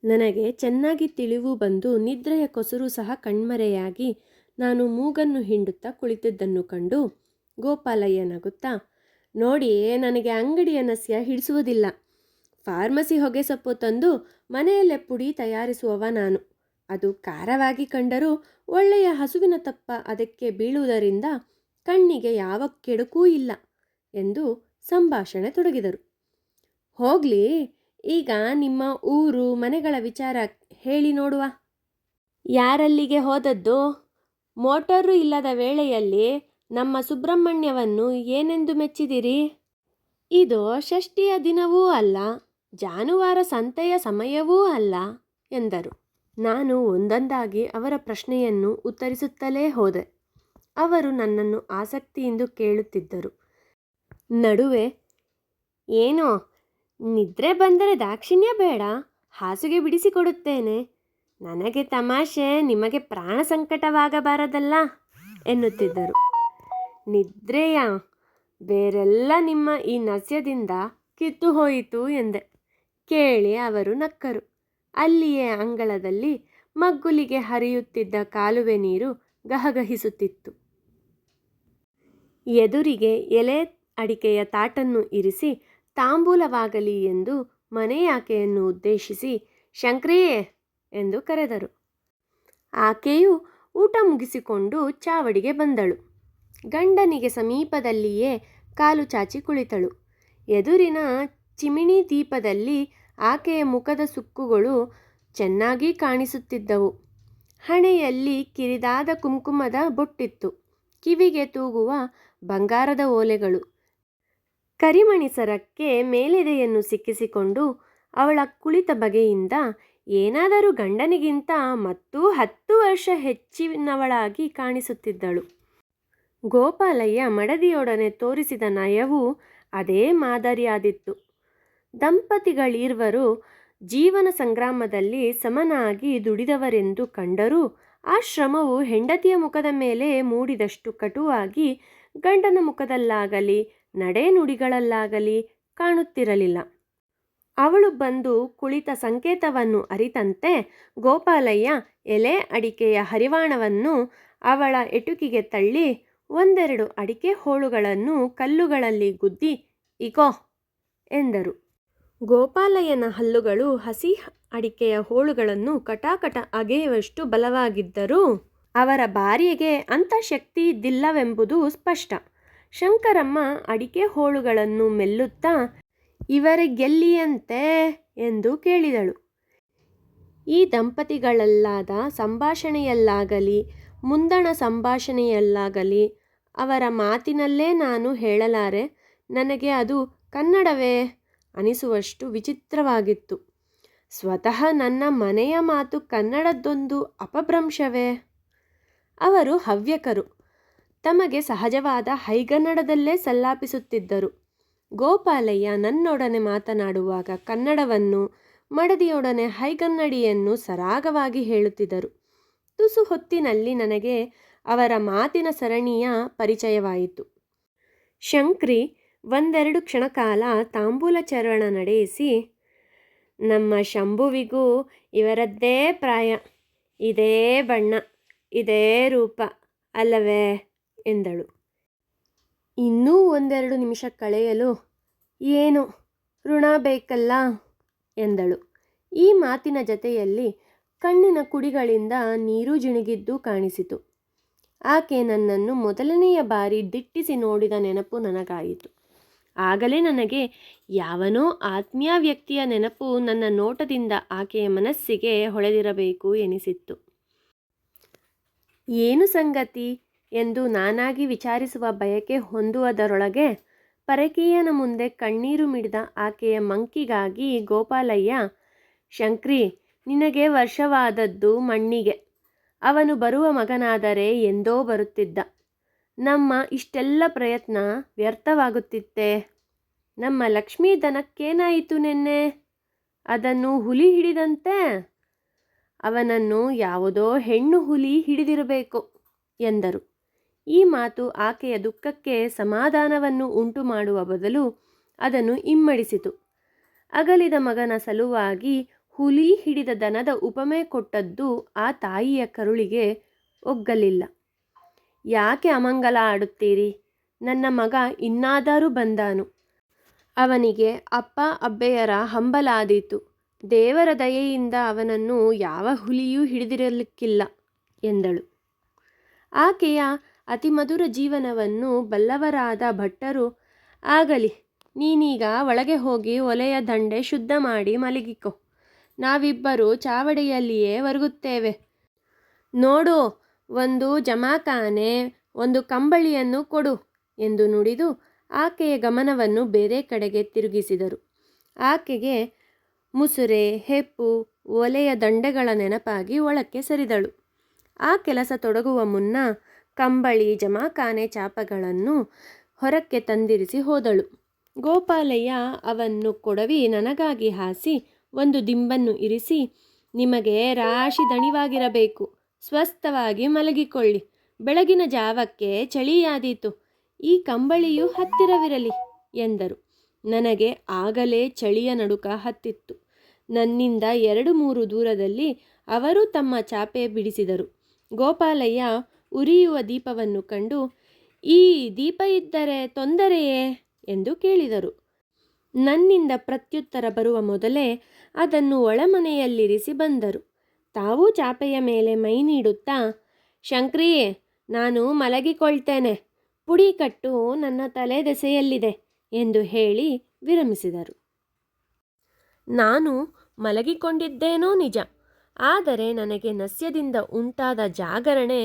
ನನಗೆ ಚೆನ್ನಾಗಿ ತಿಳಿವು ಬಂದು ನಿದ್ರೆಯ ಕೊಸರು ಸಹ ಕಣ್ಮರೆಯಾಗಿ ನಾನು ಮೂಗನ್ನು ಹಿಂಡುತ್ತಾ ಕುಳಿತಿದ್ದನ್ನು ಕಂಡು ಗೋಪಾಲಯ್ಯ ನಗುತ್ತಾ, ನೋಡಿ, ನನಗೆ ಅಂಗಡಿಯ ನಸ್ಯ ಹಿಡಿಸುವುದಿಲ್ಲ. ಫಾರ್ಮಸಿ ಹೊಗೆ ಸೊಪ್ಪು ತಂದು ಮನೆಯಲ್ಲೇ ಪುಡಿ ತಯಾರಿಸುವವ ನಾನು. ಅದು ಖಾರವಾಗಿ ಕಂಡರೂ ಒಳ್ಳೆಯ ಹಸುವಿನ ತಪ್ಪ ಅದಕ್ಕೆ ಬೀಳುವುದರಿಂದ ಕಣ್ಣಿಗೆ ಯಾವ ಕೆಡುಕೂ ಇಲ್ಲ ಎಂದು ಸಂಭಾಷಣೆ ತೊಡಗಿದರು. ಹೋಗ್ಲಿ, ಈಗ ನಿಮ್ಮ ಊರು ಮನೆಗಳ ವಿಚಾರ ಹೇಳಿ ನೋಡುವ. ಯಾರಲ್ಲಿಗೆ ಹೋದದ್ದು? ಮೋಟರು ಇಲ್ಲದ ವೇಳೆಯಲ್ಲಿ ನಮ್ಮ ಸುಬ್ರಹ್ಮಣ್ಯವನ್ನು ಏನೆಂದು ಮೆಚ್ಚಿದಿರಿ? ಇದು ಷಷ್ಠಿಯ ದಿನವೂ ಅಲ್ಲ, ಜಾನುವಾರ ಸಂತೆಯ ಸಮಯವೂ ಅಲ್ಲ ಎಂದರು. ನಾನು ಒಂದೊಂದಾಗಿ ಅವರ ಪ್ರಶ್ನೆಯನ್ನು ಉತ್ತರಿಸುತ್ತಲೇ ಹೋದೆ. ಅವರು ನನ್ನನ್ನು ಆಸಕ್ತಿಯಿಂದ ಕೇಳುತ್ತಿದ್ದರು. ನಡುವೆ, ಏನೋ ನಿದ್ರೆ ಬಂದರೆ ದಾಕ್ಷಿಣ್ಯ ಬೇಡ, ಹಾಸಿಗೆ ಬಿಡಿಸಿಕೊಡುತ್ತೇನೆ. ನನಗೆ ತಮಾಷೆ, ನಿಮಗೆ ಪ್ರಾಣ ಸಂಕಟವಾಗಬಾರದಲ್ಲ ಎನ್ನುತ್ತಿದ್ದರು. ನಿದ್ರೆಯ ಬೇರೆಲ್ಲ ನಿಮ್ಮ ಈ ನಸ್ಯದಿಂದ ಕಿತ್ತು ಹೋಯಿತು ಎಂದೆ. ಕೇಳಿ ಅವರು ನಕ್ಕರು. ಅಲ್ಲಿಯೇ ಅಂಗಳದಲ್ಲಿ ಮಗ್ಗುಲಿಗೆ ಹರಿಯುತ್ತಿದ್ದ ಕಾಲುವೆ ನೀರು ಗಹಗಹಿಸುತ್ತಿತ್ತು. ಎದುರಿಗೆ ಎಲೆ ಅಡಿಕೆಯ ತಾಟನ್ನು ಇರಿಸಿ ತಾಂಬೂಲವಾಗಲಿ ಎಂದು ಮನೆಯಾಕೆಯನ್ನು ಉದ್ದೇಶಿಸಿ ಶಂಕ್ರಿಯೇ ಎಂದು ಕರೆದರು. ಆಕೆಯು ಊಟ ಮುಗಿಸಿಕೊಂಡು ಚಾವಡಿಗೆ ಬಂದಳು. ಗಂಡನಿಗೆ ಸಮೀಪದಲ್ಲಿಯೇ ಕಾಲು ಚಾಚಿ ಕುಳಿತಳು. ಎದುರಿನ ಚಿಮಿಣಿ ದೀಪದಲ್ಲಿ ಆಕೆಯ ಮುಖದ ಸುಕ್ಕುಗಳು ಚೆನ್ನಾಗಿ ಕಾಣಿಸುತ್ತಿದ್ದವು. ಹಣೆಯಲ್ಲಿ ಕಿರಿದಾದ ಕುಂಕುಮದ ಬೊಟ್ಟಿತ್ತು. ಕಿವಿಗೆ ತೂಗುವ ಬಂಗಾರದ ಓಲೆಗಳು. ಕರಿಮಣಿ ಸರಕ್ಕೆ ಮೇಲೆದೆಯನ್ನು ಸಿಕ್ಕಿಸಿಕೊಂಡು ಅವಳ ಕುಳಿತ ಬಗೆಯಿಂದ ಏನಾದರೂ ಗಂಡನಿಗಿಂತ ಮತ್ತೂ 10 ವರ್ಷ ಹೆಚ್ಚಿನವಳಾಗಿ ಕಾಣಿಸುತ್ತಿದ್ದಳು. ಗೋಪಾಲಯ್ಯ ಮಡದಿಯೊಡನೆ ತೋರಿಸಿದ ನಯವೂ ಅದೇ ಮಾದರಿಯಾದಿತ್ತು. ದಂಪತಿಗಳಿರ್ವರು ಜೀವನ ಸಂಗ್ರಾಮದಲ್ಲಿ ಸಮನಾಗಿ ದುಡಿದವರೆಂದು ಕಂಡರೂ ಆ ಶ್ರಮವು ಹೆಂಡತಿಯ ಮುಖದ ಮೇಲೆ ಮೂಡಿದಷ್ಟು ಕಟುವಾಗಿ ಗಂಡನ ಮುಖದಲ್ಲಾಗಲಿ ನಡೆನುಡಿಗಳಲ್ಲಾಗಲಿ ಕಾಣುತ್ತಿರಲಿಲ್ಲ. ಅವಳು ಬಂದು ಕುಳಿತ ಸಂಕೇತವನ್ನು ಅರಿತಂತೆ ಗೋಪಾಲಯ್ಯ ಎಲೆ ಅಡಿಕೆಯ ಹರಿವಾಣವನ್ನು ಅವಳ ಎಟುಕಿಗೆ ತಳ್ಳಿ 1-2 ಅಡಿಕೆ ಹೋಳುಗಳನ್ನು ಕಲ್ಲುಗಳಲ್ಲಿ ಗುದ್ದಿ ಇಗೋ ಎಂದರು. ಗೋಪಾಲಯ್ಯನ ಹಲ್ಲುಗಳು ಹಸಿ ಅಡಿಕೆಯ ಹೋಳುಗಳನ್ನು ಕಟಾಕಟ ಅಗೆಯುವಷ್ಟು ಬಲವಾಗಿದ್ದರೂ ಅವರ ಭಾರ್ಯೆಗೆ ಅಂಥ ಶಕ್ತಿ ಇದ್ದಿಲ್ಲವೆಂಬುದು ಸ್ಪಷ್ಟ. ಶಂಕರಮ್ಮ ಅಡಿಕೆ ಹೋಳುಗಳನ್ನು ಮೆಲ್ಲುತ್ತಾ ಇವರಿಗೆಲ್ಲಿಯಂತೆ ಎಂದು ಕೇಳಿದಳು. ಈ ದಂಪತಿಗಳಲ್ಲಾದ ಸಂಭಾಷಣೆಯಲ್ಲಾಗಲಿ ಮುಂದಣ ಸಂಭಾಷಣೆಯಲ್ಲಾಗಲಿ ಅವರ ಮಾತಿನಲ್ಲೇ ನಾನು ಹೇಳಲಾರೆ, ನನಗೆ ಅದು ಕನ್ನಡವೇ ಅನಿಸುವಷ್ಟು ವಿಚಿತ್ರವಾಗಿತ್ತು. ಸ್ವತಃ ನನ್ನ ಮನೆಯ ಮಾತು ಕನ್ನಡದ್ದೊಂದು ಅಪಭ್ರಂಶವೇ. ಅವರು ಹವ್ಯಕರು, ತಮಗೆ ಸಹಜವಾದ ಹೈಗನ್ನಡದಲ್ಲೇ ಸಲ್ಲಾಪಿಸುತ್ತಿದ್ದರು. ಗೋಪಾಲಯ್ಯ ನನ್ನೊಡನೆ ಮಾತನಾಡುವಾಗ ಕನ್ನಡವನ್ನು, ಮಡದಿಯೊಡನೆ ಹೈಗನ್ನಡಿಯನ್ನು ಸರಾಗವಾಗಿ ಹೇಳುತ್ತಿದ್ದರು. ತುಸು ಹೊತ್ತಿನಲ್ಲಿ ನನಗೆ ಅವರ ಮಾತಿನ ಸರಣಿಯ ಪರಿಚಯವಾಯಿತು. ಶಂಕ್ರಿ 1-2 ಕ್ಷಣಕಾಲ ತಾಂಬೂಲಚರಣ ನಡೆಯಿಸಿ, ನಮ್ಮ ಶಂಭುವಿಗೂ ಇವರದ್ದೇ ಪ್ರಾಯ, ಇದೇ ಬಣ್ಣ, ಇದೇ ರೂಪ ಅಲ್ಲವೇ ಎಂದಳು. ಇನ್ನೂ 1-2 ನಿಮಿಷ ಕಳೆಯಲು ಏನು ಋಣ ಬೇಕಲ್ಲ ಎಂದಳು. ಈ ಮಾತಿನ ಜತೆಯಲ್ಲಿ ಕಣ್ಣಿನ ಕುಡಿಗಳಿಂದ ನೀರು ಜಿನುಗಿದ್ದು ಕಾಣಿಸಿತು. ಆಕೆ ನನ್ನನ್ನು ಮೊದಲನೆಯ ಬಾರಿ ದಿಟ್ಟಿಸಿ ನೋಡಿದ ನೆನಪು ನನಗಾಯಿತು. ಆಗಲೇ ನನಗೆ ಯಾವನೋ ಆತ್ಮೀಯ ವ್ಯಕ್ತಿಯ ನೆನಪು ನನ್ನ ನೋಟದಿಂದ ಆಕೆಯ ಮನಸ್ಸಿಗೆ ಹೊಳೆದಿರಬೇಕು ಎನಿಸಿತ್ತು. ಏನು ಸಂಗತಿ ಎಂದು ನಾನಾಗಿ ವಿಚಾರಿಸುವ ಬಯಕೆ ಹೊಂದುವುದರೊಳಗೆ ಪರಕೀಯನ ಮುಂದೆ ಕಣ್ಣೀರು ಮಿಡಿದ ಆಕೆಯ ಮಂಕಿಗಾಗಿ ಗೋಪಾಲಯ್ಯ, ಶಂಕ್ರಿ, ನಿನಗೆ ವರ್ಷವಾದದ್ದು ಮಣ್ಣಿಗೆ. ಅವನು ಬರುವ ಮಗನಾದರೆ ಎಂದೋ ಬರುತ್ತಿದ್ದ. ನಮ್ಮ ಇಷ್ಟೆಲ್ಲ ಪ್ರಯತ್ನ ವ್ಯರ್ಥವಾಗುತ್ತಿತ್ತೆ. ನಮ್ಮ ಲಕ್ಷ್ಮೀ ದನಕ್ಕೇನಾಯಿತು ನೆನ್ನೆ? ಅದನ್ನು ಹುಲಿ ಹಿಡಿದಂತೆ. ಅವನನ್ನು ಯಾವುದೋ ಹೆಣ್ಣು ಹುಲಿ ಹಿಡಿದಿರಬೇಕು ಎಂದರು. ಈ ಮಾತು ಆಕೆಯ ದುಃಖಕ್ಕೆ ಸಮಾಧಾನವನ್ನು ಉಂಟು ಮಾಡುವ ಬದಲು ಅದನ್ನು ಇಮ್ಮಡಿಸಿತು. ಅಗಲಿದ ಮಗನ ಸಲುವಾಗಿ ಹುಲಿ ಹಿಡಿದ ದನದ ಉಪಮೆ ಕೊಟ್ಟದ್ದು ಆ ತಾಯಿಯ ಕರುಳಿಗೆ ಒಗ್ಗಲಿಲ್ಲ. ಯಾಕೆ ಅಮಂಗಲ ಆಡುತ್ತೀರಿ? ನನ್ನ ಮಗ ಇನ್ನಾದರೂ ಬಂದಾನು. ಅವನಿಗೆ ಅಪ್ಪ ಅಬ್ಬೆಯರ ಹಂಬಲಾದೀತು. ದೇವರ ದಯೆಯಿಂದ ಅವನನ್ನು ಯಾವ ಹುಲಿಯೂ ಹಿಡಿದಿರಲಿಕ್ಕಿಲ್ಲ ಎಂದಳು. ಆಕೆಯ ಅತಿಮಧುರ ಜೀವನವನ್ನು ಬಲ್ಲವರಾದ ಭಟ್ಟರು, ಆಗಲಿ, ನೀನೀಗ ಒಳಗೆ ಹೋಗಿ ಒಲೆಯ ದಂಡೆ ಶುದ್ಧ ಮಾಡಿ ಮಲಗಿಕೊ. ನಾವಿಬ್ಬರು ಚಾವಡಿಯಲ್ಲಿಯೇ ಒರಗುತ್ತೇವೆ. ನೋಡು, ಒಂದು ಜಮಾಖಾನೆ, ಒಂದು ಕಂಬಳಿಯನ್ನು ಕೊಡು ಎಂದು ನುಡಿದು ಆಕೆಯ ಗಮನವನ್ನು ಬೇರೆ ಕಡೆಗೆ ತಿರುಗಿಸಿದರು. ಆಕೆಗೆ ಮುಸುರೆ, ಹೆಪ್ಪು, ಒಲೆಯ ದಂಡೆಗಳ ನೆನಪಾಗಿ ಒಳಕ್ಕೆ ಸರಿದಳು. ಆ ಕೆಲಸ ತೊಡಗುವ ಮುನ್ನ ಕಂಬಳಿ, ಜಮಾಖಾನೆ ಚಾಪಗಳನ್ನು ಹೊರಕ್ಕೆ ತಂದಿರಿಸಿ ಹೋದಳು. ಗೋಪಾಲಯ್ಯ ಅವನ್ನು ಕೊಡವಿ ನನಗಾಗಿ ಹಾಸಿ ಒಂದು ದಿಂಬನ್ನು ಇರಿಸಿ, ನಿಮಗೆ ರಾಶಿ ದಣಿವಾಗಿರಬೇಕು, ಸ್ವಸ್ಥವಾಗಿ ಮಲಗಿಕೊಳ್ಳಿ. ಬೆಳಗಿನ ಜಾವಕ್ಕೆ ಚಳಿಯಾದೀತು. ಈ ಕಂಬಳಿಯು ಹತ್ತಿರವಿರಲಿ ಎಂದರು. ನನಗೆ ಆಗಲೇ ಚಳಿಯ ನಡುಕ ಹತ್ತಿತ್ತು. ನನ್ನಿಂದ 2-3 ದೂರದಲ್ಲಿ ಅವರು ತಮ್ಮ ಚಾಪೆ ಬಿಡಿಸಿದರು. ಗೋಪಾಲಯ್ಯ ಉರಿಯುವ ದೀಪವನ್ನು ಕಂಡು, ಈ ದೀಪ ಇದ್ದರೆ ತೊಂದರೆಯೇ ಎಂದು ಕೇಳಿದರು. ನನ್ನಿಂದ ಪ್ರತ್ಯುತ್ತರ ಬರುವ ಮೊದಲೇ ಅದನ್ನು ಒಳಮನೆಯಲ್ಲಿರಿಸಿ ಬಂದರು. ತಾವೂ ಚಾಪೆಯ ಮೇಲೆ ಮೈ ನೀಡುತ್ತಾ, ಶಂಕ್ರಿ, ನಾನು ಮಲಗಿಕೊಳ್ತೇನೆ, ಪುಡಿಕಟ್ಟು ನನ್ನ ತಲೆ ದೆಸೆಯಲ್ಲಿದೆ ಎಂದು ಹೇಳಿ ವಿರಮಿಸಿದರು. ನಾನು ಮಲಗಿಕೊಂಡಿದ್ದೇನೋ ನಿಜ, ಆದರೆ ನನಗೆ ನಸ್ಯದಿಂದ ಉಂಟಾದ ಜಾಗರಣೆ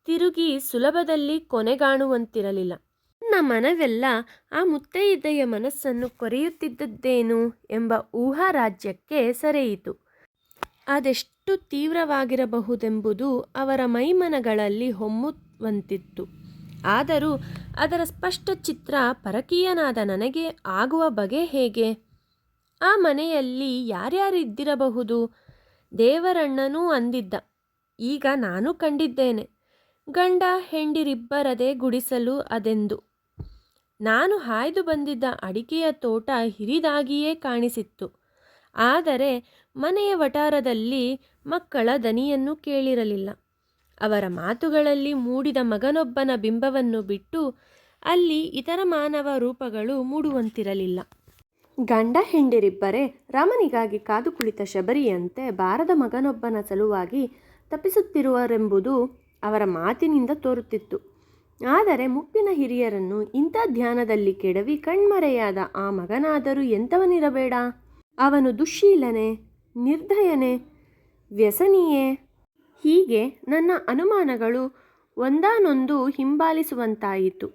ತಿರುಗಿ ಸುಲಭದಲ್ಲಿ ಕೊನೆಗಾಣುವಂತಿರಲಿಲ್ಲ. ನನ್ನ ಮನವೆಲ್ಲ ಆ ಮುತ್ತೈದೆಯ ಮನಸ್ಸನ್ನು ಕೊರೆಯುತ್ತಿದ್ದದ್ದೇನು ಎಂಬ ಊಹಾರಾಜ್ಯಕ್ಕೆ ಸೆರೆಯಿತು. ಅದೆಷ್ಟು ತೀವ್ರವಾಗಿರಬಹುದೆಂಬುದು ಅವರ ಮೈಮನಗಳಲ್ಲಿ ಹೊಮ್ಮುವಂತಿತ್ತು. ಆದರೂ ಅದರ ಸ್ಪಷ್ಟ ಚಿತ್ರ ಪರಕೀಯನಾದ ನನಗೆ ಆಗುವ ಬಗೆ ಹೇಗೆ? ಆ ಮನೆಯಲ್ಲಿ ಯಾರ್ಯಾರಿದ್ದಿರಬಹುದು? ದೇವರಣ್ಣನೂ ಅಂದಿದ್ದ. ಈಗ ನಾನು ಕಂಡಿದ್ದೇನೆ. ಗಂಡ ಹೆಂಡಿರಿಬ್ಬರದೇ ಗುಡಿಸಲು ಅದೆಂದು. ನಾನು ಹಾಯ್ದು ಬಂದಿದ್ದ ಅಡಿಕೆಯ ತೋಟ ಹಿರಿದಾಗಿಯೇ ಕಾಣಿಸಿತ್ತು. ಆದರೆ ಮನೆಯ ವಟಾರದಲ್ಲಿ ಮಕ್ಕಳ ದನಿಯನ್ನು ಕೇಳಿರಲಿಲ್ಲ. ಅವರ ಮಾತುಗಳಲ್ಲಿ ಮೂಡಿದ ಮಗನೊಬ್ಬನ ಬಿಂಬವನ್ನು ಬಿಟ್ಟು ಅಲ್ಲಿ ಇತರ ಮಾನವ ರೂಪಗಳು ಮೂಡುವಂತಿರಲಿಲ್ಲ. ಗಂಡ ಹೆಂಡಿರಿಬ್ಬರೇ ರಾಮನಿಗಾಗಿ ಕಾದು ಕುಳಿತ ಶಬರಿಯಂತೆ ಬಾರದ ಮಗನೊಬ್ಬನ ಸಲುವಾಗಿ ತಪ್ಪಿಸುತ್ತಿರುವರೆಂಬುದು ಅವರ ಮಾತಿನಿಂದ ತೋರುತ್ತಿತ್ತು. ಆದರೆ ಮುಪ್ಪಿನ ಹಿರಿಯರನ್ನು ಇಂಥ ಧ್ಯಾನದಲ್ಲಿ ಕೆಡವಿ ಕಣ್ಮರೆಯಾದ ಆ ಮಗನಾದರೂ ಎಂಥವನಿರಬೇಡ? ಅವನು ದುಶ್ಶೀಲನೆ, ನಿರ್ದಯನೆ, ವ್ಯಸನಿಯೇ? ಹೀಗೆ ನನ್ನ ಅನುಮಾನಗಳು ಒಂದಾನೊಂದು ಹಿಂಬಾಲಿಸುವಂತಾಯಿತು.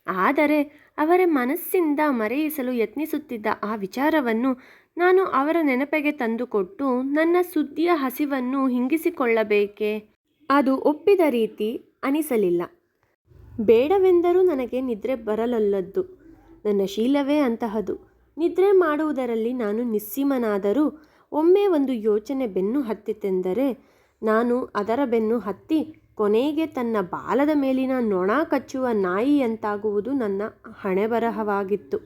ಆದರೆ ಅವರ ಮನಸ್ಸಿಂದ ಮರೆಯಿಸಲು ಯತ್ನಿಸುತ್ತಿದ್ದ ಆ ವಿಚಾರವನ್ನು ನಾನು ಅವರ ನೆನಪಿಗೆ ತಂದುಕೊಟ್ಟು ನನ್ನ ಸುದ್ದಿಯ ಹಸಿವನ್ನು ಹಿಂಗಿಸಿಕೊಳ್ಳಬೇಕೆ? ಅದು ಒಪ್ಪಿದ ರೀತಿ ಅನಿಸಲಿಲ್ಲ. ಬೇಡವೆಂದರೂ ನನಗೆ ನಿದ್ರೆ ಬರಲೊಲ್ಲದ್ದು. ನನ್ನ ಶೀಲವೇ ಅಂತಹದು. ನಿದ್ರೆ ಮಾಡುವುದರಲ್ಲಿ ನಾನು ನಿಸ್ಸೀಮನಾದರೂ ಒಮ್ಮೆ ಒಂದು ಯೋಚನೆ ಬೆನ್ನು ಹತ್ತಿತೆಂದರೆ ನಾನು ಅದರ ಬೆನ್ನು ಹತ್ತಿ ಕೊನೆಗೆ ತನ್ನ ಬಾಲದ ಮೇಲಿನ ನೊಣ ಕಚ್ಚುವ ನಾಯಿಯಂತಾಗುವುದು ನನ್ನ ಹಣೆಬರಹವಾಗಿತ್ತು.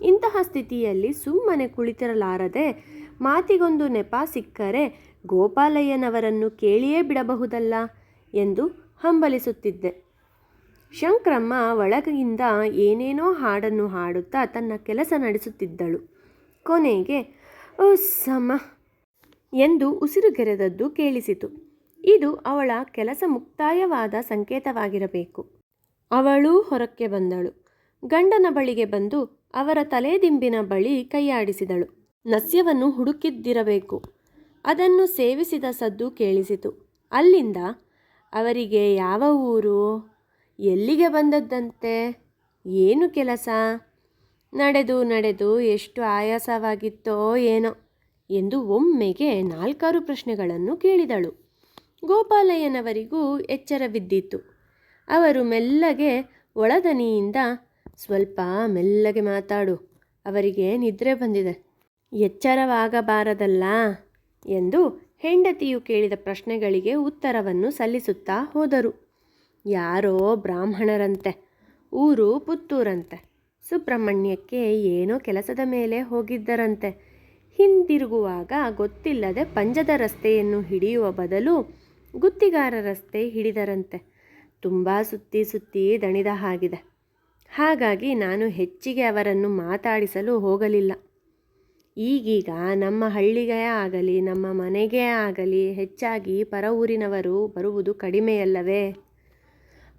ಇಂತಹ ಸ್ಥಿತಿಯಲ್ಲಿ ಸುಮ್ಮನೆ ಕುಳಿತಿರಲಾರದೆ ಮಾತಿಗೊಂದು ನೆಪ ಸಿಕ್ಕರೆ ಗೋಪಾಲಯ್ಯನವರನ್ನು ಕೇಳಿಯೇ ಬಿಡಬಹುದಲ್ಲ ಎಂದು ಹಂಬಲಿಸುತ್ತಿದ್ದೆ. ಶಂಕ್ರಮ್ಮ ಒಳಗಿಂದ ಏನೇನೋ ಹಾಡನ್ನು ಹಾಡುತ್ತಾ ತನ್ನ ಕೆಲಸ ನಡೆಸುತ್ತಿದ್ದಳು. ಕೊನೆಗೆ ಉಸ್ಸಮ್ಮ ಎಂದು ಉಸಿರುಗೆರೆದದ್ದು ಕೇಳಿಸಿತು. ಇದು ಅವಳ ಕೆಲಸ ಮುಕ್ತಾಯವಾದ ಸಂಕೇತವಾಗಿರಬೇಕು. ಅವಳೂ ಹೊರಕ್ಕೆ ಬಂದಳು. ಗಂಡನ ಬಳಿಗೆ ಬಂದು ಅವರ ತಲೆದಿಂಬಿನ ಬಳಿ ಕೈಯಾಡಿಸಿದಳು. ನಸ್ಯವನ್ನು ಹುಡುಕಿದ್ದಿರಬೇಕು. ಅದನ್ನು ಸೇವಿಸಿದ ಸದ್ದು ಕೇಳಿಸಿತು. ಅಲ್ಲಿಂದ ಅವರಿಗೆ ಯಾವ ಊರು, ಎಲ್ಲಿಗೆ ಬಂದದ್ದಂತೆ, ಏನು ಕೆಲಸ, ನಡೆದು ಎಷ್ಟು ಆಯಾಸವಾಗಿತ್ತೋ ಏನೋ ಎಂದು ಒಮ್ಮೆಗೆ 4-6 ಪ್ರಶ್ನೆಗಳನ್ನು ಕೇಳಿದಳು. ಗೋಪಾಲಯ್ಯನವರಿಗೂ ಎಚ್ಚರವಿದ್ದಿತು. ಅವರು ಮೆಲ್ಲಗೆ ಒಳದನಿಯಿಂದ, ಸ್ವಲ್ಪ ಮೆಲ್ಲಗೆ ಮಾತಾಡು, ಅವರಿಗೆ ನಿದ್ರೆ ಬಂದಿದೆ, ಎಚ್ಚರವಾಗಬಾರದಲ್ಲ ಎಂದು ಹೆಂಡತಿಯು ಕೇಳಿದ ಪ್ರಶ್ನೆಗಳಿಗೆ ಉತ್ತರವನ್ನು ಸಲ್ಲಿಸುತ್ತಾ ಹೋದರು. ಯಾರೋ ಬ್ರಾಹ್ಮಣರಂತೆ, ಊರು ಪುತ್ತೂರಂತೆ, ಸುಬ್ರಹ್ಮಣ್ಯಕ್ಕೆ ಏನೋ ಕೆಲಸದ ಮೇಲೆ ಹೋಗಿದ್ದರಂತೆ. ಹಿಂದಿರುಗುವಾಗ ಗೊತ್ತಿಲ್ಲದೆ ಪಂಜದ ರಸ್ತೆಯನ್ನು ಹಿಡಿಯುವ ಬದಲು ಗುತ್ತಿಗಾರ ರಸ್ತೆ ಹಿಡಿದರಂತೆ. ತುಂಬ ಸುತ್ತಿ ಸುತ್ತಿ ದಣಿದ ಹಾಗಿದೆ. ಹಾಗಾಗಿ ನಾನು ಹೆಚ್ಚಿಗೆ ಅವರನ್ನು ಮಾತಾಡಿಸಲು ಹೋಗಲಿಲ್ಲ. ಈಗೀಗ ನಮ್ಮ ಹಳ್ಳಿಗೇ ಆಗಲಿ ನಮ್ಮ ಮನೆಗೇ ಆಗಲಿ ಹೆಚ್ಚಾಗಿ ಪರ ಊರಿನವರು ಬರುವುದು ಕಡಿಮೆಯಲ್ಲವೇ?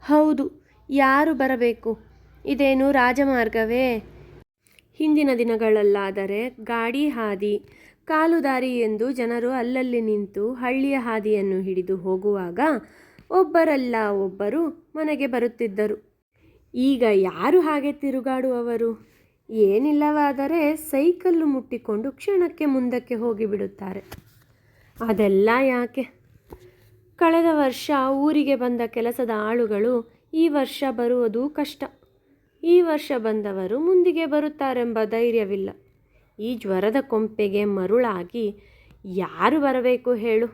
ಹೌದು, ಯಾರು ಬರಬೇಕು? ಇದೇನು ರಾಜಮಾರ್ಗವೇ? ಹಿಂದಿನ ದಿನಗಳಲ್ಲಾದರೆ ಗಾಡಿ ಹಾದಿ, ಕಾಲುದಾರಿ ಎಂದು ಜನರು ಅಲ್ಲಲ್ಲಿ ನಿಂತು ಹಳ್ಳಿಯ ಹಾದಿಯನ್ನು ಹಿಡಿದು ಹೋಗುವಾಗ ಒಬ್ಬರಲ್ಲ ಒಬ್ಬರು ಮನೆಗೆ ಬರುತ್ತಿದ್ದರು. ಈಗ ಯಾರು ಹಾಗೆ ತಿರುಗಾಡುವವರು? ಏನಿಲ್ಲವಾದರೆ ಸೈಕಲ್ಲು ಮುಟ್ಟಿಕೊಂಡು ಕ್ಷಣಕ್ಕೆ ಮುಂದಕ್ಕೆ ಹೋಗಿಬಿಡುತ್ತಾರೆ. ಅದೆಲ್ಲ ಯಾಕೆ? ಕಳೆದ ವರ್ಷ ಊರಿಗೆ ಬಂದ ಕೆಲಸದ ಆಳುಗಳು ಈ ವರ್ಷ ಬರುವುದು ಕಷ್ಟ. ಈ ವರ್ಷ ಬಂದವರು ಮುಂದಿಗೆ ಬರುತ್ತಾರೆಂಬ ಧೈರ್ಯವಿಲ್ಲ. ಈ ಜ್ವರದ ಕೊಂಪೆಗೆ ಮರುಳಾಗಿ ಯಾರು ಬರಬೇಕು ಹೇಳು?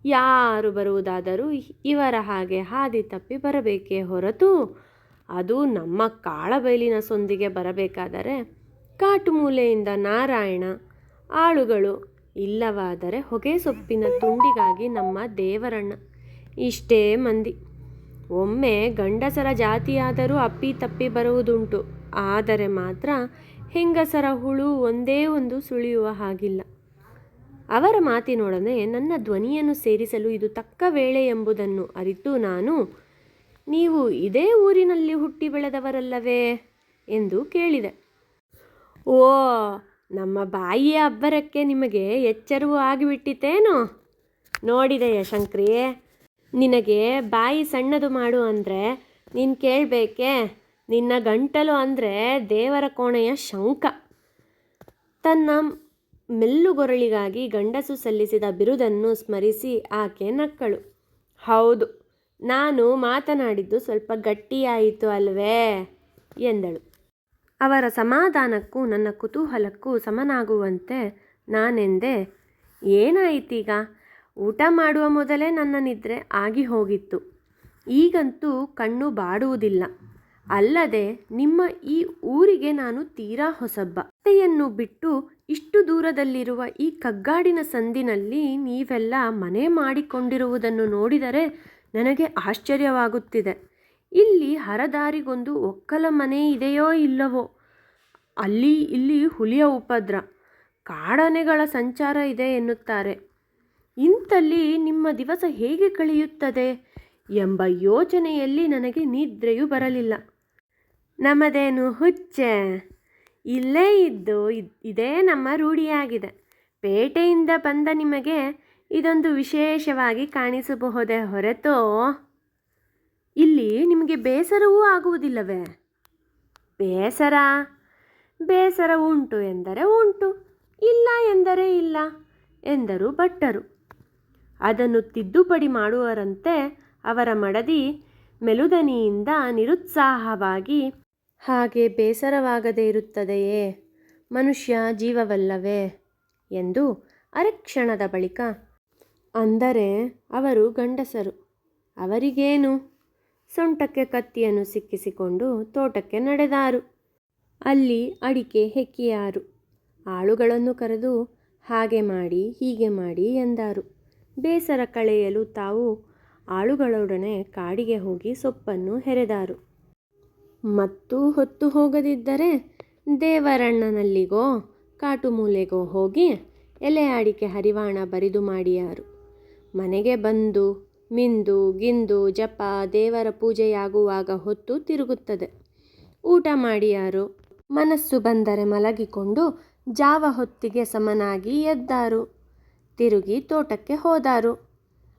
ಯಾರು ಬರುವುದಾದರೂ ಇವರ ಹಾಗೆ ಹಾದಿ ತಪ್ಪಿ ಬರಬೇಕೇ ಹೊರತು ಅದು ನಮ್ಮ ಕಾಳಬೈಲಿನ ಸೊಂದಿಗೆ ಬರಬೇಕಾದರೆ ಕಾಟುಮೂಲೆಯಿಂದ ನಾರಾಯಣ ಆಳುಗಳು, ಇಲ್ಲವಾದರೆ ಹೊಗೆ ಸೊಪ್ಪಿನ ತುಂಡಿಗಾಗಿ ನಮ್ಮ ದೇವರಣ್ಣ. ಇಷ್ಟೇ ಮಂದಿ. ಒಮ್ಮೆ ಗಂಡಸರ ಜಾತಿಯಾದರೂ ಅಪ್ಪಿ ತಪ್ಪಿ ಬರುವುದುಂಟು. ಆದರೆ ಮಾತ್ರ ಹೆಂಗಸರ ಹುಳು ಒಂದೇ ಒಂದು ಸುಳಿಯುವ ಹಾಗಿಲ್ಲ. ಅವರ ಮಾತಿನೊಡನೆ ನನ್ನ ಧ್ವನಿಯನ್ನು ಸೇರಿಸಲು ಇದು ತಕ್ಕ ವೇಳೆ ಎಂಬುದನ್ನು ಅರಿತು ನಾನು, ನೀವು ಇದೇ ಊರಿನಲ್ಲಿ ಹುಟ್ಟಿ ಬೆಳೆದವರಲ್ಲವೇ ಎಂದು ಕೇಳಿದೆ. ಓ, ನಮ್ಮ ಬಾಯಿಯ ಅಬ್ಬರಕ್ಕೆ ನಿಮಗೆ ಎಚ್ಚರವೂ ಆಗಿಬಿಟ್ಟಿತೇನೋ? ನೋಡಿದೆಯ ಶಂಕ್ರಿ, ನಿನಗೆ ಬಾಯಿ ಸಣ್ಣದು ಮಾಡು ಅಂದರೆ ನೀನು ಕೇಳಬೇಕೇ? ನಿನ್ನ ಗಂಟಲು ಅಂದರೆ ದೇವರ ಕೋಣೆಯ ಶಂಖ. ತನ್ನ ಮೆಲ್ಲುಗೊರಳಿಗಾಗಿ ಗಂಡಸು ಸಲ್ಲಿಸಿದ ಬಿರುದನ್ನು ಸ್ಮರಿಸಿ ಆಕೆ ನಕ್ಕಳು. ಹೌದು, ನಾನು ಮಾತನಾಡಿದ್ದು ಸ್ವಲ್ಪ ಗಟ್ಟಿಯಾಯಿತು ಅಲ್ವೇ ಎಂದಳು. ಅವರ ಸಮಾಧಾನಕ್ಕೂ ನನ್ನ ಕುತೂಹಲಕ್ಕೂ ಸಮನಾಗುವಂತೆ ನಾನೆಂದೆ, ಏನಾಯಿತೀಗ? ಊಟ ಮಾಡುವ ಮೊದಲೇ ನನ್ನ ನಿದ್ರೆ ಆಗಿ ಹೋಗಿತ್ತು. ಈಗಂತೂ ಕಣ್ಣು ಬಾಡುವುದಿಲ್ಲ. ಅಲ್ಲದೆ ನಿಮ್ಮ ಈ ಊರಿಗೆ ನಾನು ತೀರಾ ಹೊಸಬ್ಬ. ಅತ್ತೆಯನ್ನು ಬಿಟ್ಟು ಇಷ್ಟು ದೂರದಲ್ಲಿರುವ ಈ ಕಗ್ಗಾಡಿನ ಸಂದಿನಲ್ಲಿ ನೀವೆಲ್ಲ ಮನೆ ಮಾಡಿಕೊಂಡಿರುವುದನ್ನು ನೋಡಿದರೆ ನನಗೆ ಆಶ್ಚರ್ಯವಾಗುತ್ತಿದೆ. ಇಲ್ಲಿ ಹರದಾರಿಗೊಂದು ಒಕ್ಕಲ ಮನೆ ಇದೆಯೋ ಇಲ್ಲವೋ? ಅಲ್ಲಿ ಇಲ್ಲಿ ಹುಲಿಯ ಉಪದ್ರ, ಕಾಡಾನೆಗಳ ಸಂಚಾರ ಇದೆ ಎನ್ನುತ್ತಾರೆ. ಇಂಥಲ್ಲಿ ನಿಮ್ಮ ದಿವಸ ಹೇಗೆ ಕಳೆಯುತ್ತದೆ ಎಂಬ ಯೋಚನೆಯಲ್ಲಿ ನನಗೆ ನಿದ್ರೆಯೂ ಬರಲಿಲ್ಲ. ನಮ್ಮದೇನು ಹುಚ್ಚೆ? ಇಲ್ಲೇ ಇದ್ದು ಇದೇ ನಮ್ಮ ರೂಢಿಯಾಗಿದೆ. ಪೇಟೆಯಿಂದ ಬಂದ ನಿಮಗೆ ಇದೊಂದು ವಿಶೇಷವಾಗಿ ಕಾಣಿಸಬಹುದೇ ಹೊರತು ಇಲ್ಲಿ ನಿಮಗೆ ಬೇಸರವೂ ಆಗುವುದಿಲ್ಲವೇ? ಬೇಸರ ಉಂಟು ಎಂದರೆ ಉಂಟು, ಇಲ್ಲ ಎಂದರೆ ಇಲ್ಲ ಎಂದರು ಭಟ್ಟರು. ಅದನ್ನು ತಿದ್ದುಪಡಿ ಮಾಡುವರಂತೆ ಅವರ ಮಡದಿ ಮೆಲುದನಿಯಿಂದ ನಿರುತ್ಸಾಹವಾಗಿ, ಹಾಗೆ ಬೇಸರವಾಗದೇ ಇರುತ್ತದೆಯೇ? ಮನುಷ್ಯ ಜೀವವಲ್ಲವೇ ಎಂದು ಅರೆಕ್ಷಣದ ಬಳಿಕ, ಅಂದರೆ ಅವರು ಗಂಡಸರು, ಅವರಿಗೇನು? ಸೊಂಟಕ್ಕೆ ಕತ್ತಿಯನ್ನು ಸಿಕ್ಕಿಸಿಕೊಂಡು ತೋಟಕ್ಕೆ ನಡೆದಾರು. ಅಲ್ಲಿ ಅಡಿಕೆ ಹೆಕ್ಕಿಯಾರು. ಆಳುಗಳನ್ನು ಕರೆದು ಹಾಗೆ ಮಾಡಿ ಹೀಗೆ ಮಾಡಿ ಎಂದಾರು. ಬೇಸರ ಕಳೆಯಲು ತಾವು ಆಳುಗಳೊಡನೆ ಕಾಡಿಗೆ ಹೋಗಿ ಸೊಪ್ಪನ್ನು ಹೆರೆದಾರು. ಮತ್ತು ಹೊತ್ತು ಹೋಗದಿದ್ದರೆ ದೇವರಣ್ಣನಲ್ಲಿಗೋ ಕಾಟುಮೂಲೆಗೋ ಹೋಗಿ ಎಲೆ ಅಡಿಕೆ ಹರಿವಾಣ ಬರಿದು ಮಾಡಿಯಾರು. ಮನೆಗೆ ಬಂದು ಮಿಂದು ಗಿಂದು ಜಪ ದೇವರ ಪೂಜೆಯಾಗುವಾಗ ಹೊತ್ತು ತಿರುಗುತ್ತದೆ. ಊಟ ಮಾಡಿಯಾರು. ಮನಸ್ಸು ಬಂದರೆ ಮಲಗಿಕೊಂಡು ಜಾವ ಹೊತ್ತಿಗೆ ಸಮನಾಗಿ ಎದ್ದಾರು. ತಿರುಗಿ ತೋಟಕ್ಕೆ ಹೋದಾರು.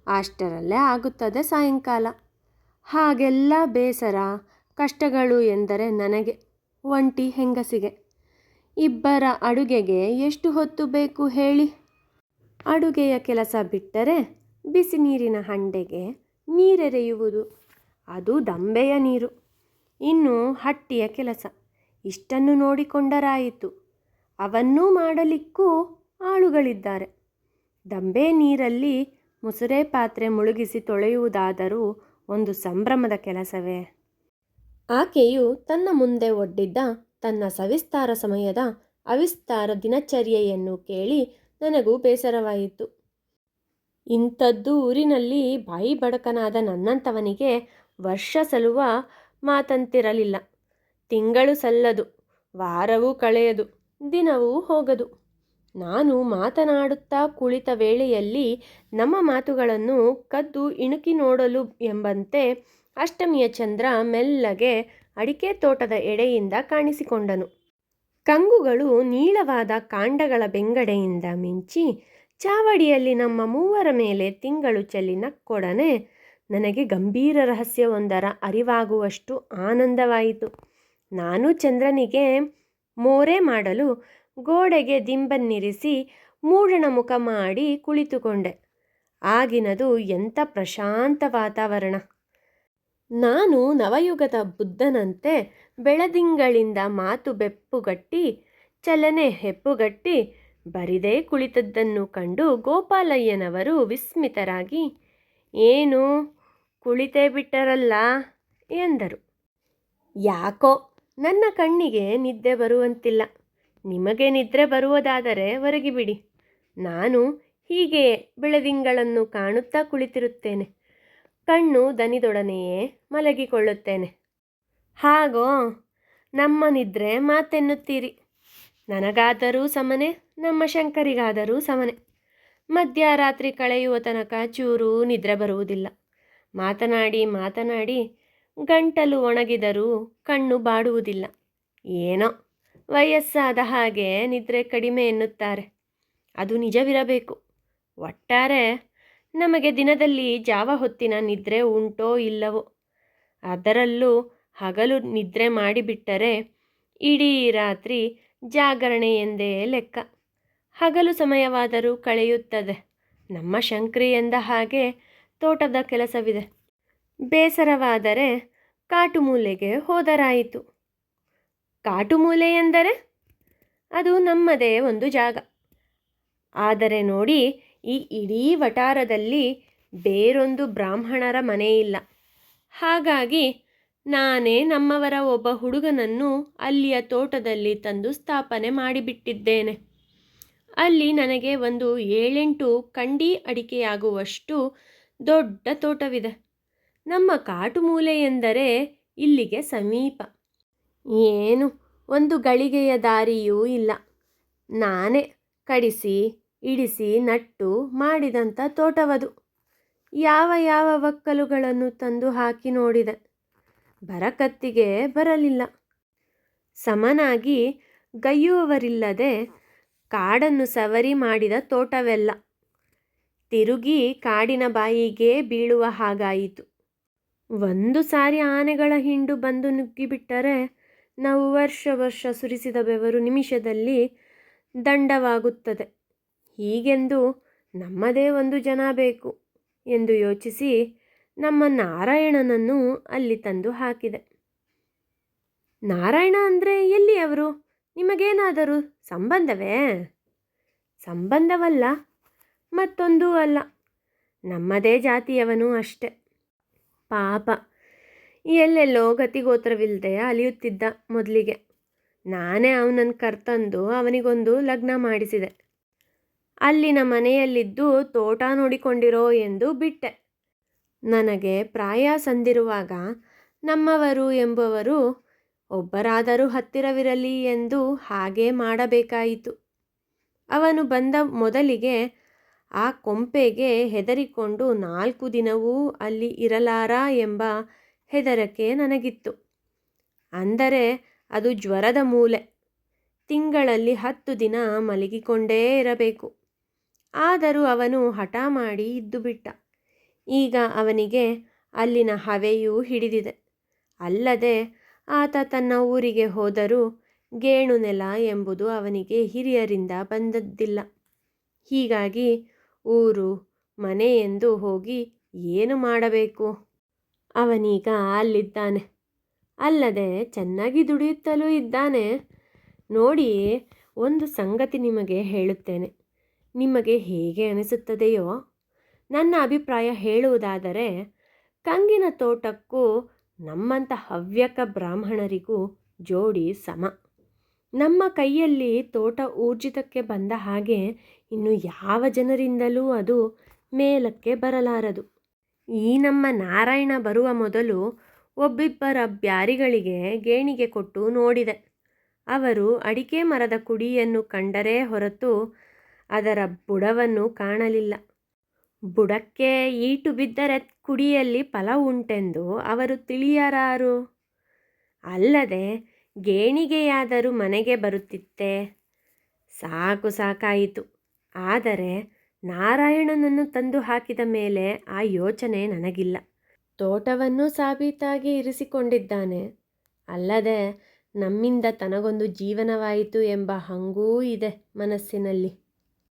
ಅಷ್ಟರಲ್ಲೇ ಆಗುತ್ತದೆ ಸಾಯಂಕಾಲ. ಹಾಗೆಲ್ಲ ಬೇಸರ ಕಷ್ಟಗಳು ಎಂದರೆ ನನಗೆ, ಒಂಟಿ ಹೆಂಗಸಿಗೆ. ಇಬ್ಬರ ಅಡುಗೆಗೆ ಎಷ್ಟು ಹೊತ್ತು ಬೇಕು ಹೇಳಿ? ಅಡುಗೆಯ ಕೆಲಸ ಬಿಟ್ಟರೆ ಬಿಸಿ ನೀರಿನ ಹಂಡೆಗೆ ನೀರೆರೆಯುವುದು, ಅದು ದಂಬೆಯ ನೀರು. ಇನ್ನು ಹಟ್ಟಿಯ ಕೆಲಸ, ಇಷ್ಟನ್ನು ನೋಡಿಕೊಂಡರಾಯಿತು. ಅವನ್ನೂ ಮಾಡಲಿಕ್ಕೂ ಆಳುಗಳಿದ್ದಾರೆ. ದಂಬೆ ನೀರಲ್ಲಿ ಮುಸುರೆ ಪಾತ್ರೆ ಮುಳುಗಿಸಿ ತೊಳೆಯುವುದಾದರೂ ಒಂದು ಸಂಭ್ರಮದ ಕೆಲಸವೇ? ಆಕೆಯು ತನ್ನ ಮುಂದೆ ಒಡ್ಡಿದ್ದ ತನ್ನ ಸವಿಸ್ತಾರ ಸಮಯದ ಅವಿಸ್ತಾರ ದಿನಚರ್ಯೆಯನ್ನು ಕೇಳಿ ನನಗೂ ಬೇಸರವಾಯಿತು. ಇಂಥದ್ದು ಊರಿನಲ್ಲಿ ಬಾಯಿ ಬಡಕನಾದ ನನ್ನಂಥವನಿಗೆ ವರ್ಷ ಸಲ್ಲುವ ಮಾತಂತಿರಲಿಲ್ಲ. ತಿಂಗಳು ಸಲ್ಲದು, ವಾರವೂ ಕಳೆಯದು, ದಿನವೂ ಹೋಗದು. ನಾನು ಮಾತನಾಡುತ್ತಾ ಕುಳಿತ ವೇಳೆಯಲ್ಲಿ ನಮ್ಮ ಮಾತುಗಳನ್ನು ಕದ್ದು ಇಣುಕಿ ನೋಡಲು ಎಂಬಂತೆ ಅಷ್ಟಮಿಯ ಚಂದ್ರ ಮೆಲ್ಲಗೆ ಅಡಿಕೆ ತೋಟದ ಎಡೆಯಿಂದ ಕಾಣಿಸಿಕೊಂಡನು. ಕಂಗುಗಳು ನೀಳವಾದ ಕಾಂಡಗಳ ಬೆಂಗಡೆಯಿಂದ ಮಿಂಚಿ ಚಾವಡಿಯಲ್ಲಿ ನಮ್ಮ ಮೂವರ ಮೇಲೆ ತಿಂಗಳು ಚೆಲ್ಲಿ ನಕ್ಕೊಡನೆ ನನಗೆ ಗಂಭೀರ ರಹಸ್ಯವೊಂದರ ಅರಿವಾಗುವಷ್ಟು ಆನಂದವಾಯಿತು. ನಾನು ಚಂದ್ರನಿಗೆ ಮೋರೆ ಮಾಡಲು ಗೋಡೆಗೆ ದಿಂಬನ್ನಿರಿಸಿ ಮೂಡಣ ಮುಖ ಮಾಡಿ ಕುಳಿತುಕೊಂಡೆ. ಆಗಿನದು ಎಂಥ ಪ್ರಶಾಂತ ವಾತಾವರಣ! ನಾನು ನವಯುಗದ ಬುದ್ಧನಂತೆ ಬೆಳದಿಂಗಳಿಂದ ಮಾತು ಬೆಪ್ಪುಗಟ್ಟಿ ಚಲನೆ ಹೆಪ್ಪುಗಟ್ಟಿ ಬರಿದೇ ಕುಳಿತದ್ದನ್ನು ಕಂಡು ಗೋಪಾಲಯ್ಯನವರು ವಿಸ್ಮಿತರಾಗಿ, ಏನು ಕುಳಿತೇ ಬಿಟ್ಟರಲ್ಲ ಎಂದರು. ಯಾಕೋ ನನ್ನ ಕಣ್ಣಿಗೆ ನಿದ್ದೆ ಬರುವಂತಿಲ್ಲ. ನಿಮಗೆ ನಿದ್ರೆ ಬರುವುದಾದರೆ ಹೊರಗಿಬಿಡಿ. ನಾನು ಹೀಗೆಯೇ ಬೆಳದಿಂಗಳನ್ನು ಕಾಣುತ್ತಾ ಕುಳಿತಿರುತ್ತೇನೆ. ಕಣ್ಣು ದನಿದೊಡನೆಯೇ ಮಲಗಿಕೊಳ್ಳುತ್ತೇನೆ. ಹಾಗೋ ನಮ್ಮ ನಿದ್ರೆ ಮಾತೆನ್ನುತ್ತೀರಿ. ನನಗಾದರೂ ಸಮನೆ, ನಮ್ಮ ಶಂಕರಿಗಾದರೂ ಸಮನೆ. ಮಧ್ಯರಾತ್ರಿ ಕಳೆಯುವ ತನಕ ಚೂರೂ ನಿದ್ರೆ ಬರುವುದಿಲ್ಲ. ಮಾತನಾಡಿ ಮಾತನಾಡಿ ಗಂಟಲು ಒಣಗಿದರೂ ಕಣ್ಣು ಬಾಡುವುದಿಲ್ಲ. ಏನೋ ವಯಸ್ಸಾದ ಹಾಗೆ ನಿದ್ರೆ ಕಡಿಮೆ ಎನ್ನುತ್ತಾರೆ. ಅದು ನಿಜವಿರಬೇಕು. ಒಟ್ಟಾರೆ ನಮಗೆ ದಿನದಲ್ಲಿ ಜಾವ ಹೊತ್ತಿನ ನಿದ್ರೆ ಉಂಟೋ ಇಲ್ಲವೋ, ಅದರಲ್ಲೂ ಹಗಲು ನಿದ್ರೆ ಮಾಡಿಬಿಟ್ಟರೆ ಇಡೀ ರಾತ್ರಿ ಜಾಗರಣೆ ಎಂದೇ ಲೆಕ್ಕ. ಹಗಲು ಸಮಯವಾದರೂ ಕಳೆಯುತ್ತದೆ. ನಮ್ಮ ಶಂಕರಿ ಎಂದ ಹಾಗೆ ತೋಟದ ಕೆಲಸವಿದೆ. ಬೇಸರವಾದರೆ ಕಾಟುಮೂಲೆಗೆ ಹೋದರಾಯಿತು. ಕಾಟುಮೂಲೆ ಎಂದರೆ ಅದು ನಮ್ಮದೇ ಒಂದು ಜಾಗ. ಆದರೆ ನೋಡಿ, ಈ ಇಡೀ ವಟಾರದಲ್ಲಿ ಬೇರೊಂದು ಬ್ರಾಹ್ಮಣರ ಮನೆಯಿಲ್ಲ. ಹಾಗಾಗಿ ನಾನೇ ನಮ್ಮವರ ಒಬ್ಬ ಹುಡುಗನನ್ನು ಅಲ್ಲಿಯ ತೋಟದಲ್ಲಿ ತಂದು ಸ್ಥಾಪನೆ ಮಾಡಿಬಿಟ್ಟಿದ್ದೇನೆ. ಅಲ್ಲಿ ನನಗೆ ಒಂದು 7-8 ಕಂಡಿ ಅಡಿಕೆಯಾಗುವಷ್ಟು ದೊಡ್ಡ ತೋಟವಿದೆ. ನಮ್ಮ ಕಾಟುಮೂಲೆ ಎಂದರೆ ಇಲ್ಲಿಗೆ ಸಮೀಪ. ಏನು ಒಂದು ಗಳಿಗೆಯ ದಾರಿಯೂ ಇಲ್ಲ. ನಾನೇ ಕಡಿಸಿ ಇಡಿಸಿ ನಟ್ಟು ಮಾಡಿದಂಥ ತೋಟವದು. ಯಾವ ಯಾವ ಒಕ್ಕಲುಗಳನ್ನು ತಂದು ಹಾಕಿ ನೋಡಿದೆ, ಬರಕತ್ತಿಗೆ ಬರಲಿಲ್ಲ. ಸಮನಾಗಿ ಗೈಯುವವರಿಲ್ಲದೆ ಕಾಡನ್ನು ಸವರಿ ಮಾಡಿದ ತೋಟವೆಲ್ಲ ತಿರುಗಿ ಕಾಡಿನ ಬಾಯಿಗೆ ಬೀಳುವ ಹಾಗಾಯಿತು. ಒಂದು ಸಾರಿ ಆನೆಗಳ ಹಿಂಡು ಬಂದು ನುಗ್ಗಿಬಿಟ್ಟರೆ ನಾವು ವರ್ಷ ಸುರಿಸಿದ ಬೆವರು ನಿಮಿಷದಲ್ಲಿ ದಂಡವಾಗುತ್ತದೆ. ಹೀಗೆಂದು ನಮ್ಮದೇ ಒಂದು ಜನ ಬೇಕು ಎಂದು ಯೋಚಿಸಿ ನಮ್ಮ ನಾರಾಯಣನನ್ನು ಅಲ್ಲಿ ತಂದು ಹಾಕಿದೆ. ನಾರಾಯಣ ಅಂದರೆ ಎಲ್ಲಿಯವರು? ನಿಮಗೇನಾದರೂ ಸಂಬಂಧವೇ? ಸಂಬಂಧವಲ್ಲ, ಮತ್ತೊಂದೂ ಅಲ್ಲ, ನಮ್ಮದೇ ಜಾತಿಯವನು ಅಷ್ಟೆ. ಪಾಪ ಎಲ್ಲೆಲ್ಲೋ ಗತಿಗೋತ್ರವಿಲ್ಲದೆ ಅಲಿಯುತ್ತಿದ್ದ ಮೊದಲಿಗೆ. ನಾನೇ ಅವನನ್ನು ಕರ್ತಂದು ಅವನಿಗೊಂದು ಲಗ್ನ ಮಾಡಿಸಿದೆ. ಅಲ್ಲಿನ ಮನೆಯಲ್ಲಿದ್ದು ತೋಟ ನೋಡಿಕೊಂಡಿರೋ ಎಂದು ಬಿಟ್ಟೆ. ನನಗೆ ಪ್ರಾಯ ಸಂದಿರುವಾಗ ನಮ್ಮವರು ಎಂಬುವರು ಒಬ್ಬರಾದರೂ ಹತ್ತಿರವಿರಲಿ ಎಂದು ಹಾಗೆ ಮಾಡಬೇಕಾಯಿತು. ಅವನು ಬಂದ ಮೊದಲಿಗೆ ಆ ಕೊಂಪೆಗೆ ಹೆದರಿಕೊಂಡು 4 ದಿನವೂ ಅಲ್ಲಿ ಇರಲಾರ ಎಂಬ ಹೆದರಿಕೆ ನನಗಿತ್ತು. ಅಂದರೆ ಅದು ಜ್ವರದ ಮೂಲೆ. ತಿಂಗಳಲ್ಲಿ 10 ದಿನ ಮಲಗಿಕೊಂಡೇ ಇರಬೇಕು. ಆದರೂ ಅವನು ಹಠ ಮಾಡಿ ಇದ್ದು ಬಿಟ್ಟ. ಈಗ ಅವನಿಗೆ ಅಲ್ಲಿನ ಹವೆಯೂ ಹಿಡಿದಿದೆ. ಅಲ್ಲದೆ ಆತ ತನ್ನ ಊರಿಗೆ ಹೋದರೂ ಗೇಣು ನೆಲ ಎಂಬುದು ಅವನಿಗೆ ಹಿರಿಯರಿಂದ ಬಂದದ್ದಿಲ್ಲ. ಹೀಗಾಗಿ ಊರು ಮನೆ ಎಂದು ಹೋಗಿ ಏನು ಮಾಡಬೇಕು? ಅವನೀಗ ಅಲ್ಲಿದ್ದಾನೆ. ಅಲ್ಲದೆ ಚೆನ್ನಾಗಿ ದುಡಿಯುತ್ತಲೂ ಇದ್ದಾನೆ. ನೋಡಿ, ಒಂದು ಸಂಗತಿ ನಿಮಗೆ ಹೇಳುತ್ತೇನೆ. ನಿಮಗೆ ಹೇಗೆ ಅನಿಸುತ್ತದೆಯೋ, ನನ್ನ ಅಭಿಪ್ರಾಯ ಹೇಳುವುದಾದರೆ ಕಂಗಿನ ತೋಟಕ್ಕೂ ನಮ್ಮಂಥ ಹವ್ಯಕ ಬ್ರಾಹ್ಮಣರಿಗೂ ಜೋಡಿ ಸಮ. ನಮ್ಮ ಕೈಯಲ್ಲಿ ತೋಟ ಊರ್ಜಿತಕ್ಕೆ ಬಂದ ಹಾಗೆ ಇನ್ನು ಯಾವ ಜನರಿಂದಲೂ ಅದು ಮೇಲಕ್ಕೆ ಬರಲಾರದು. ಈ ನಮ್ಮ ನಾರಾಯಣ ಬರುವ ಮೊದಲು ಒಬ್ಬಿಬ್ಬರ ಬ್ಯಾರಿಗಳಿಗೆ ಗೇಣಿಗೆ ಕೊಟ್ಟು ನೋಡಿದೆ. ಅವರು ಅಡಿಕೆ ಮರದ ಕುಡಿಯನ್ನು ಕಂಡರೇ ಹೊರತು ಅದರ ಬುಡವನ್ನು ಕಾಣಲಿಲ್ಲ. ಬುಡಕ್ಕೆ ಈಟು ಬಿದ್ದರೆ ಕುಡಿಯಲ್ಲಿ ಫಲ ಉಂಟೆಂದು ಅವರು ತಿಳಿಯರಾರು. ಅಲ್ಲದೆ ಗೇಣಿಗೆಯಾದರೂ ಮನೆಗೆ ಬರುತ್ತಿತ್ತೆ. ಸಾಕು ಸಾಕಾಯಿತು. ಆದರೆ ನಾರಾಯಣನನ್ನು ತಂದು ಹಾಕಿದ ಮೇಲೆ ಆ ಯೋಚನೆ ನನಗಿಲ್ಲ. ತೋಟವನ್ನು ಸಾಬೀತಾಗಿ ಇರಿಸಿಕೊಂಡಿದ್ದಾನೆ. ಅಲ್ಲದೆ ನಮ್ಮಿಂದ ತನಗೊಂದು ಜೀವನವಾಯಿತು ಎಂಬ ಹಂಗೂ ಇದೆ ಮನಸ್ಸಿನಲ್ಲಿ.